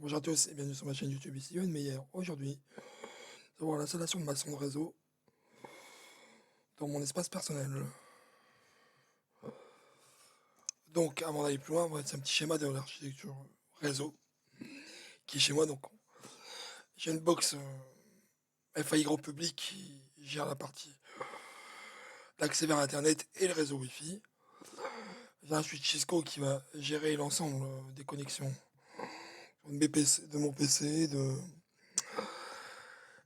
Bonjour à tous et bienvenue sur ma chaîne YouTube ici Yoann Meyer. Aujourd'hui, nous allons voir l'installation de ma sonde réseau dans mon espace personnel. Donc, avant d'aller plus loin, on va faire un petit schéma de l'architecture réseau qui est chez moi. Donc, j'ai une box FAI grand public qui gère la partie l'accès vers Internet et le réseau Wi-Fi. J'ai un switch Cisco qui va gérer l'ensemble des connexions de mon PC, de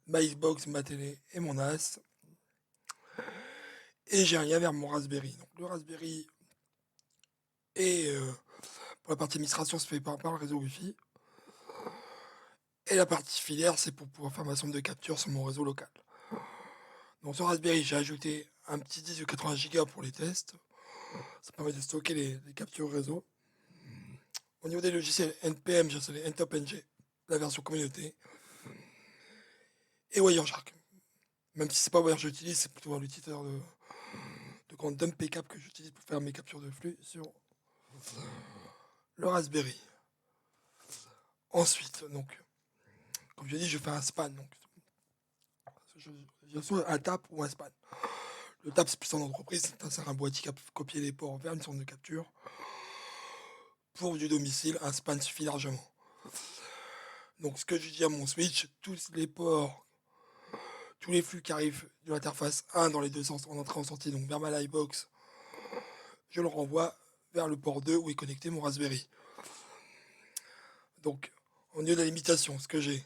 ma Xbox, ma télé et mon NAS. Et j'ai un lien vers mon Raspberry. Donc, le Raspberry et pour la partie administration, se fait par le réseau Wi-Fi. Et la partie filaire, c'est pour pouvoir faire ma somme de capture sur mon réseau local. Donc sur Raspberry, j'ai ajouté un petit disque de 80 Go pour les tests. Ça permet de stocker les captures réseau. Au niveau des logiciels NPM, j'ai installé NTOPNG, la version communauté. Et Wireshark. Même si c'est pas Wireshark que j'utilise, c'est plutôt l'utilisateur de compte DumpPcap que j'utilise pour faire mes captures de flux sur le Raspberry. Ensuite, donc, comme je l'ai dit, je fais un span. Donc, je soit un tap ou un span. Le tap, c'est plus en entreprise, c'est un boîtier qui a copié les ports vers une sorte de capture. Pour du domicile, un span suffit largement. Donc ce que je dis à mon switch, tous les ports, tous les flux qui arrivent de l'interface 1 dans les deux sens, en entrée en sortie, donc vers ma Livebox, je le renvoie vers le port 2 où est connecté mon Raspberry. Donc, au niveau de la limitation, ce que j'ai,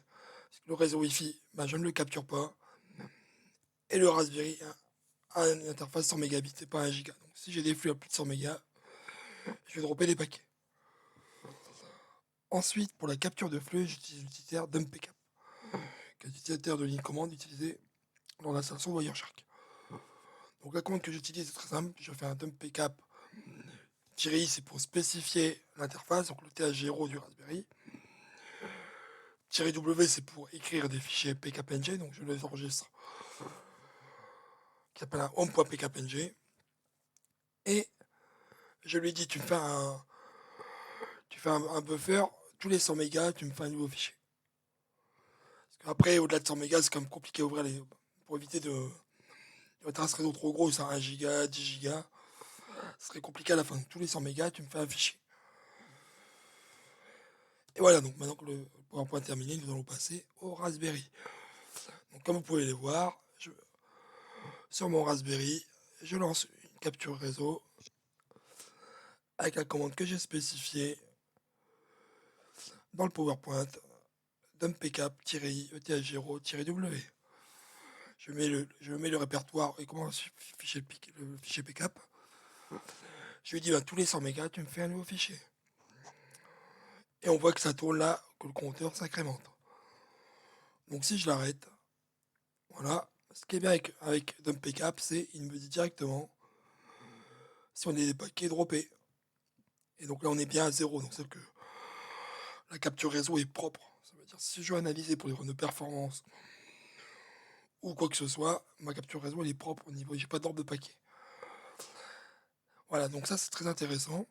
c'est que le réseau Wi-Fi, je ne le capture pas, et le Raspberry a une interface 100 mégabits et pas 1 giga. Donc si j'ai des flux à plus de 100 mégas, je vais dropper des paquets. Ensuite, pour la capture de flux, j'utilise l'utilitaire DumpPcap, qui est l'utilisateur de ligne commande utilisé dans l'installation Wireshark. Donc la commande que j'utilise est très simple, je fais un dumpPcap -i, c'est pour spécifier l'interface, donc le TH0 du Raspberry. -w, c'est pour écrire des fichiers pkpng, donc je les enregistre, qui s'appelle un home.pkpng. Et je lui dis, tu fais un buffer, tous les 100 mégas, tu me fais un nouveau fichier. Parce qu'après, au-delà de 100 mégas, c'est quand même compliqué à ouvrir pour éviter de mettre un réseau trop gros, c'est 1 giga, 10 gigas. Ce serait compliqué à la fin. Tous les 100 mégas, tu me fais un fichier. Et voilà, donc maintenant que le PowerPoint est terminé, nous allons passer au Raspberry. Donc comme vous pouvez les voir, sur mon Raspberry, je lance une capture réseau avec la commande que j'ai spécifiée dans le PowerPoint, dumpPcap-i eth0-w. Je mets le répertoire et comment le fichier pcap. Je lui dis, tous les 100 mégas, tu me fais un nouveau fichier. Et on voit que ça tourne là, que le compteur s'incrémente. Donc si je l'arrête, voilà. Ce qui est bien avec dumpPcap, c'est il me dit directement si on est des paquets droppés. Et donc là, on est bien à 0. Donc c'est que la capture réseau est propre. Ça veut dire si je veux analyser pour les runs de performance ou quoi que ce soit, ma capture réseau elle est propre au niveau, j'ai pas d'ordre de paquet. Voilà, donc ça c'est très intéressant.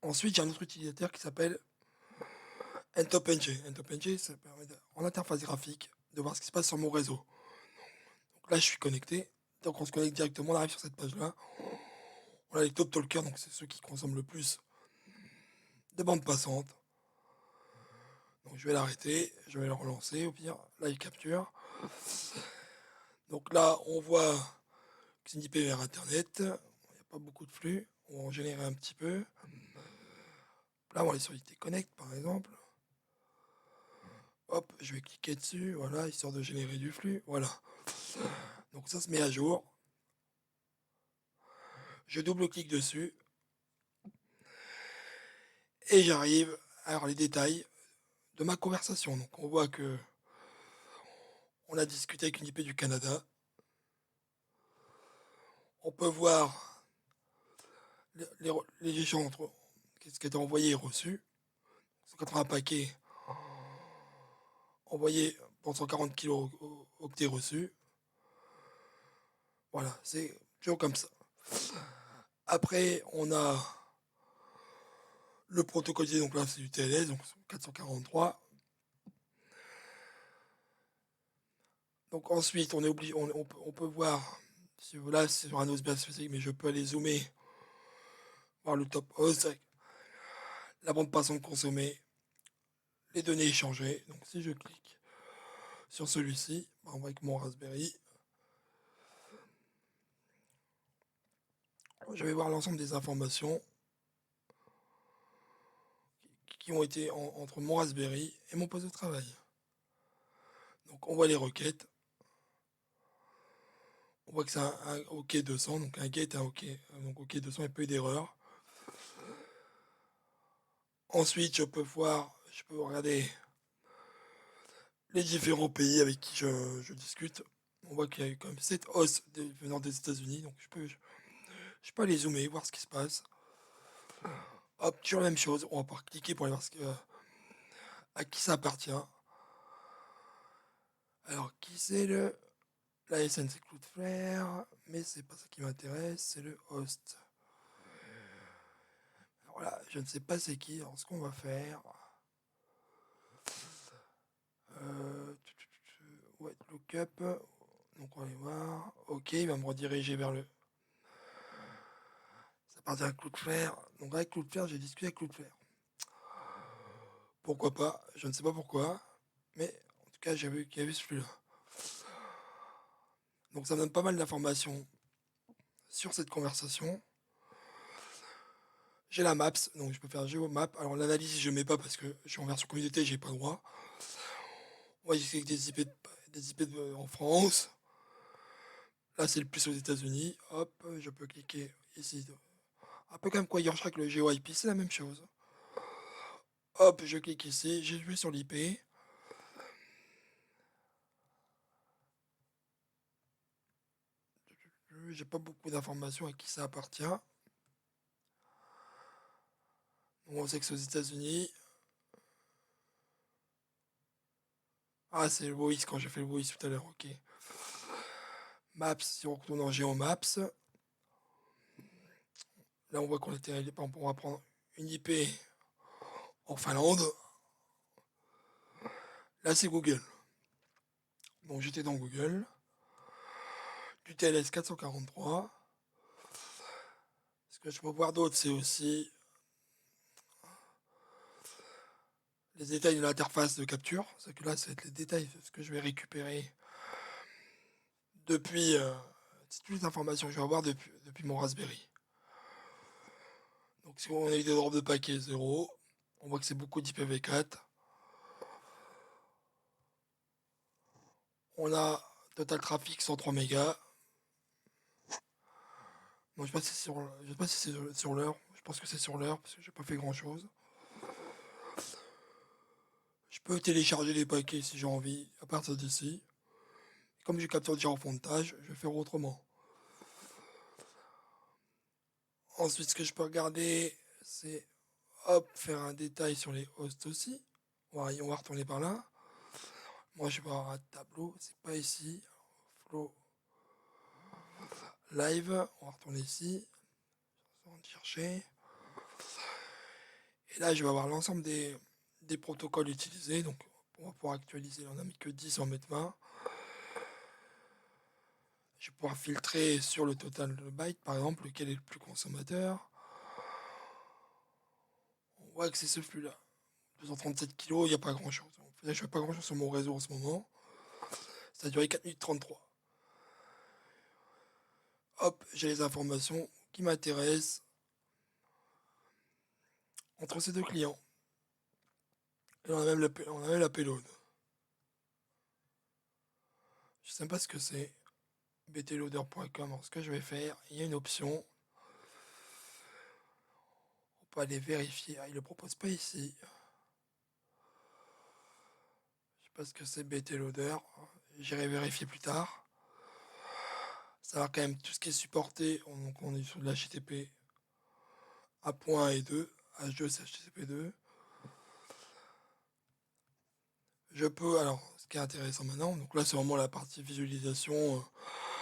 Ensuite, j'ai un autre utilisateur qui s'appelle NTOPNG. NTOPNG, ça permet en interface graphique de voir ce qui se passe sur mon réseau. Donc là, je suis connecté. Donc on se connecte directement, on arrive sur cette page-là. On a les top talkers, donc c'est ceux qui consomment le plus de bandes passantes. Donc je vais l'arrêter, je vais le relancer, au pire, là il capture. Donc là, on voit que c'est une IP vers Internet, il n'y a pas beaucoup de flux, on va en générer un petit peu. Là, on va aller sur IT Connect par exemple. Hop, je vais cliquer dessus, voilà, histoire de générer du flux, voilà. Donc ça se met à jour. Je double-clique dessus et j'arrive à avoir les détails de ma conversation. Donc on voit que on a discuté avec une IP du Canada. On peut voir les échanges entre ce qui a été envoyé et reçu. 180 paquets envoyés pour 140 kilo-octets reçus. Voilà, c'est toujours comme ça. Après, on a le protocole utilisé, donc là c'est du TLS, donc 443. Donc ensuite, on est obligé, on peut voir, si là c'est sur un host bien spécifique, mais je peux aller zoomer, voir le top host, la bande passante consommée, les données échangées. Donc si je clique sur celui-ci, avec mon Raspberry, je vais voir l'ensemble des informations qui ont été entre mon Raspberry et mon poste de travail. Donc on voit les requêtes. On voit que c'est un OK 200, donc un get, un OK. Donc OK 200, il n'y a pas eu d'erreur. Ensuite, je peux regarder les différents pays avec qui je discute. On voit qu'il y a eu quand même 7 hosts venant des États-Unis, donc je peux aller zoomer, voir ce qui se passe. Hop, toujours la même chose, on va pouvoir cliquer pour aller voir à qui ça appartient. Alors, qui c'est la SN c'est Cloudflare, mais c'est pas ça qui m'intéresse, c'est le host. Alors là, je ne sais pas c'est qui, alors ce qu'on va faire. Ouais, lookup. Donc on va aller voir. Ok, il va me rediriger vers le. Ça appartient à Cloudflare. Donc avec Cloudflare, j'ai discuté avec Cloudflare. Pourquoi pas? Je ne sais pas pourquoi. Mais en tout cas, j'ai vu qu'il y avait ce flux-là. Donc ça me donne pas mal d'informations sur cette conversation. J'ai la maps, donc je peux faire GeoMap. Alors l'analyse, je mets pas parce que je suis en version communauté, j'ai pas le droit. On va essayer des IP en France. Là, c'est le plus aux États-Unis. Hop, je peux cliquer ici. Un peu comme Wireshark, le GeoIP, c'est la même chose. Hop, je clique ici, j'ai joué sur l'IP. J'ai pas beaucoup d'informations à qui ça appartient. Donc on sait que c'est aux États-Unis. Ah, c'est le voice quand j'ai fait le voice tout à l'heure, ok. Maps, si on retourne en GeoMaps, là on voit qu'on était allé, on va prendre une IP en Finlande. Là c'est Google. Donc j'étais dans Google. Du TLS 443. Ce que je peux voir d'autre, c'est aussi les détails de l'interface de capture. C'est que là, ça va être les détails de ce que je vais récupérer depuis. C'est toutes les informations que je vais avoir depuis mon Raspberry. Donc si on a eu des drops de paquets 0, on voit que c'est beaucoup d'IPv4. On a total trafic 103 mégas. Bon, je sais pas si je sais pas si c'est sur l'heure. Je pense que c'est sur l'heure parce que j'ai pas fait grand chose. Je peux télécharger les paquets si j'ai envie à partir d'ici. Comme j'ai capture déjà en fond de tâche, je vais faire autrement. Ensuite, ce que je peux regarder, c'est hop, faire un détail sur les hosts aussi. On va retourner par là. Moi, je vais avoir un tableau, c'est pas ici. Flow live, on va retourner ici. On va chercher. Et là, je vais avoir l'ensemble des protocoles utilisés. Donc, on va pouvoir actualiser. On n'a mis que 10 en mettre 20. Je vais pouvoir filtrer sur le total de bytes, par exemple, lequel est le plus consommateur. On voit que c'est ce flux-là. 237 kg, il n'y a pas grand-chose. Je ne fais pas grand-chose sur mon réseau en ce moment. Ça a duré 4 minutes 33. Hop, j'ai les informations qui m'intéressent entre ces deux clients. Et on a même la payload. Je ne sais pas ce que c'est. btloader.com. Alors, ce que je vais faire, il y a une option. On peut aller vérifier. Ah, il ne le propose pas ici. Je sais pas ce que c'est btloader. J'irai vérifier plus tard. Ça va quand même tout ce qui est supporté. Donc on est sur de l'HTTP A.1 et 2. H2 c'est HTTP2. Je peux, alors, ce qui est intéressant maintenant, donc là c'est vraiment la partie visualisation.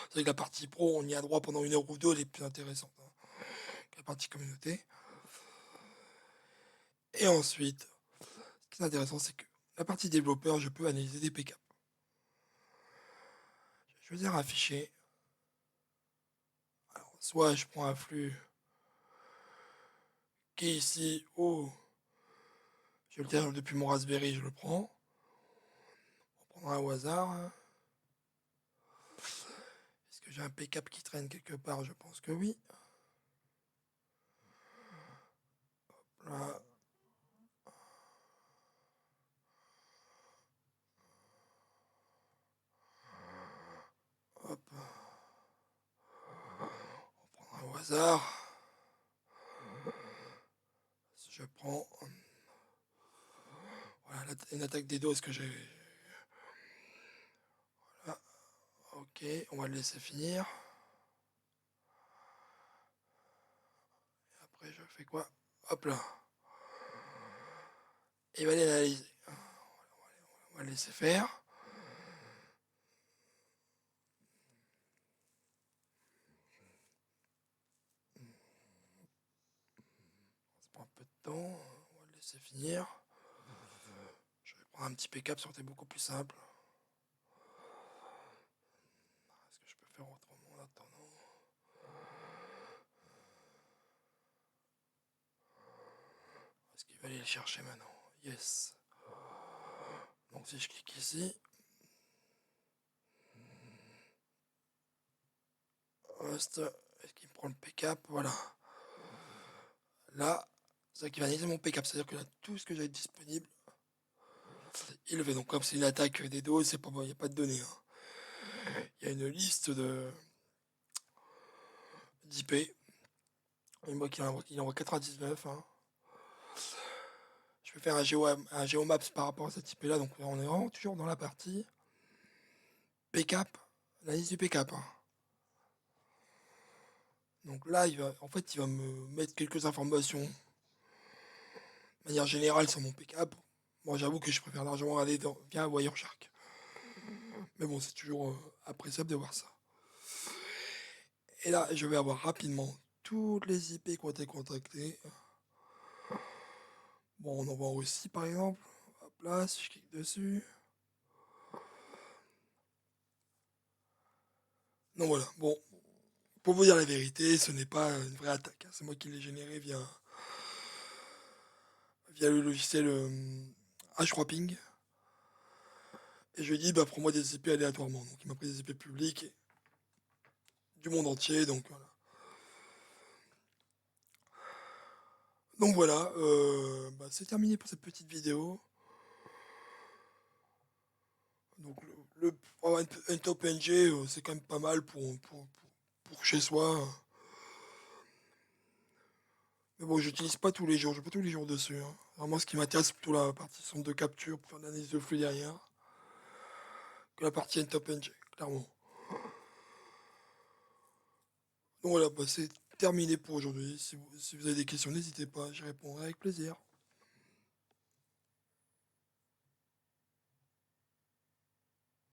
C'est vrai que la partie pro, on y a droit pendant une heure ou deux, elle est plus intéressante, hein, que la partie communauté. Et ensuite, ce qui est intéressant, c'est que la partie développeur, je peux analyser des PCAP. Je vais choisir un fichier. Alors, soit je prends un flux qui est ici, je le tiens depuis mon Raspberry, je le prends. On prendra un au hasard. Est-ce que j'ai un PCAP qui traîne quelque part? Je pense que oui. Là. Hop. On prendra un au hasard. Je prends voilà, une attaque des dos, est-ce que j'ai... Voilà. Ok, on va le laisser finir. Et après, je fais quoi? Hop là. Il va l'analyser. On va le laisser faire. Ça prend un peu de temps. On va le laisser finir. Je vais prendre un petit PCAP, ça aurait été beaucoup plus simple. Est-ce que je peux faire autrement en attendant? Est-ce qu'il va aller le chercher maintenant? Yes. Donc si je clique ici, host, est-ce qu'il me prend le PCAP? Voilà. Là, c'est ça qui va analyser mon PCAP, c'est-à-dire que là, tout ce que j'ai disponible, il le fait. Donc comme c'est une attaque des doses, c'est pas bon, il n'y a pas de données. Il y a une liste d'IP. Il envoie 99. Je vais faire un GeoMaps par rapport à cette IP là. Donc on est vraiment toujours dans la partie PCAP, l'analyse du PCAP. Donc là, en fait, il va me mettre quelques informations de manière générale sur mon PCAP. Bon, j'avoue que je préfère largement aller via Wireshark. Mais bon, c'est toujours appréciable de voir ça. Et là, je vais avoir rapidement toutes les IP qui ont été contactées. Bon, on en voit aussi par exemple. Hop là, si je clique dessus. Donc voilà, bon, pour vous dire la vérité, ce n'est pas une vraie attaque. C'est moi qui l'ai généré via le logiciel Hashwrapping. Et je lui ai dit, bah, prends-moi des IP aléatoirement. Donc il m'a pris des IP publiques du monde entier. Donc voilà. Donc voilà, bah, c'est terminé pour cette petite vidéo. Donc un top NG, c'est quand même pas mal pour chez soi. Mais bon, j'utilise pas tous les jours, je suis pas tous les jours dessus. Vraiment, ce qui m'intéresse, c'est plutôt la partie centre de capture pour faire l'analyse de flux derrière, que la partie top NG, clairement. Donc voilà, bah, c'est terminé pour aujourd'hui. Si vous avez des questions, n'hésitez pas, j'y répondrai avec plaisir.